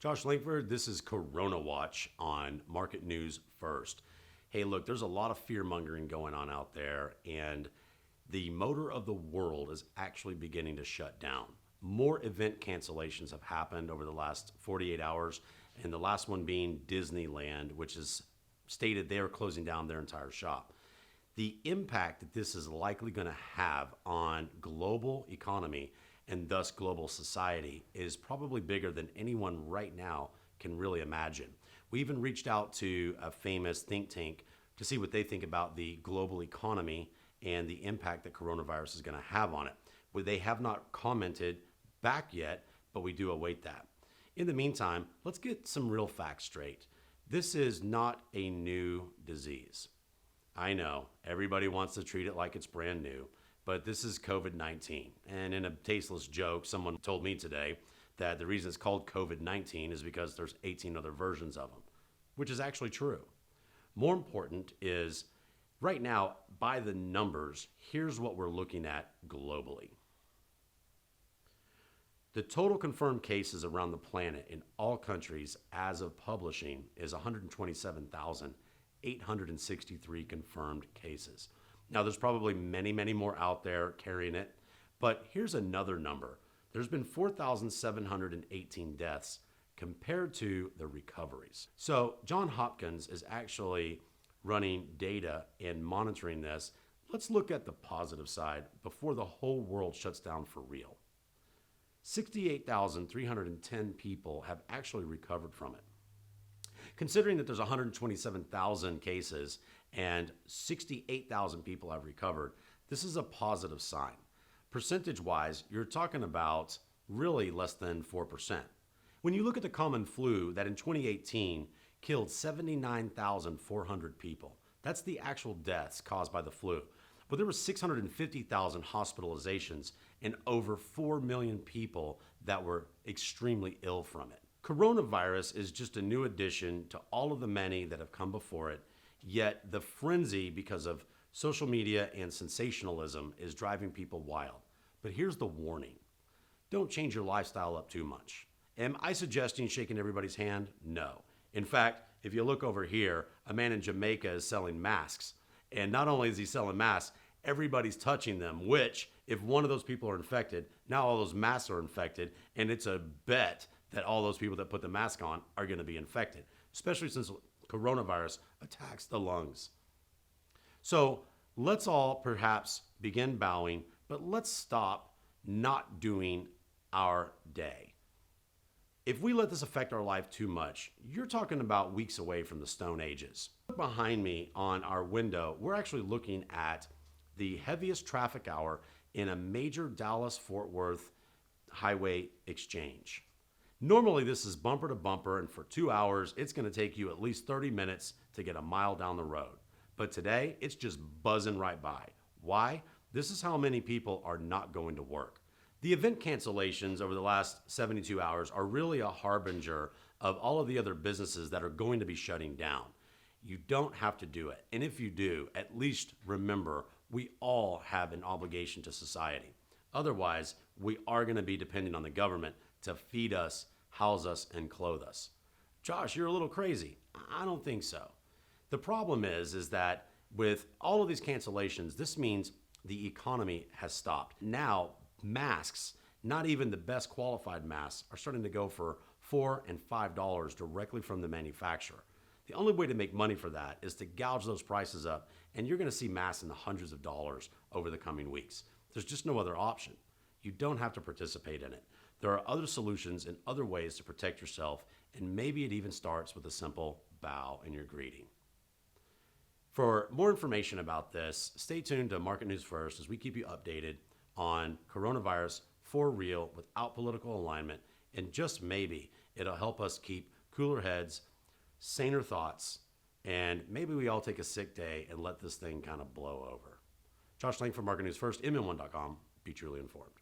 Josh Langford, this is Corona Watch on Market News First. Hey, look, there's a lot of fear mongering going on out there, and the motor of the world is actually beginning to shut down. More event cancellations have happened over the last 48 hours, and the last one being Disneyland, which has stated they are closing down their entire shop. The impact that this is likely going to have on global economy and thus global society is probably bigger than anyone right now can really imagine. We even reached out to a famous think tank to see what they think about the global economy and the impact that coronavirus is going to have on it. Well, they have not commented back yet, but we do await that. In the meantime, let's get some real facts straight. This is not a new disease. I know everybody wants to treat it like it's brand new, but this is COVID-19. And in a tasteless joke, someone told me today that the reason it's called COVID-19 is because there's 18 other versions of them, which is actually true. More important is, right now, by the numbers, here's what we're looking at globally. The total confirmed cases around the planet in all countries as of publishing is 127,863 confirmed cases. Now, there's probably many, many more out there carrying it, but here's another number. There's been 4,718 deaths compared to the recoveries. So Johns Hopkins is actually running data and monitoring this. Let's look at the positive side before the whole world shuts down for real. 68,310 people have actually recovered from it. Considering that there's 127,000 cases and 68,000 people have recovered, this is a positive sign. Percentage-wise, you're talking about really less than 4%. When you look at the common flu that in 2018 killed 79,400 people, that's the actual deaths caused by the flu. But there were 650,000 hospitalizations and over 4 million people that were extremely ill from it. Coronavirus is just a new addition to all of the many that have come before it, yet the frenzy because of social media and sensationalism is driving people wild. But here's the warning. Don't change your lifestyle up too much. Am I suggesting shaking everybody's hand? No. In fact, if you look over here, a man in Jamaica is selling masks. And not only is he selling masks, everybody's touching them, which if one of those people are infected, now all those masks are infected, and it's a bet that all those people that put the mask on are going to be infected, especially since coronavirus attacks the lungs. So let's all perhaps begin bowing, but let's stop not doing our day. If we let this affect our life too much, you're talking about weeks away from the Stone Ages. Behind me on our window, we're actually looking at the heaviest traffic hour in a major Dallas-Fort Worth highway exchange. Normally this is bumper to bumper, and for 2 hours, it's going to take you at least 30 minutes to get a mile down the road. But today, it's just buzzing right by. Why? This is how many people are not going to work. The event cancellations over the last 72 hours are really a harbinger of all of the other businesses that are going to be shutting down. You don't have to do it. And if you do, at least remember, we all have an obligation to society. Otherwise, we are going to be dependent on the government to feed us, house us, and clothe us. Josh, you're a little crazy. I don't think so. The problem is that with all of these cancellations, this means the economy has stopped. Now, masks, not even the best qualified masks, are starting to go for $4 and $5 directly from the manufacturer. The only way to make money for that is to gouge those prices up, and you're going to see masks in the hundreds of dollars over the coming weeks. There's just no other option. You don't have to participate in it. There are other solutions and other ways to protect yourself, and maybe it even starts with a simple bow in your greeting. For more information about this, stay tuned to Market News First as we keep you updated on coronavirus for real without political alignment, and just maybe it'll help us keep cooler heads, saner thoughts, and maybe we all take a sick day and let this thing kind of blow over. Josh Lang for Market News First, MN1.com. Be truly informed.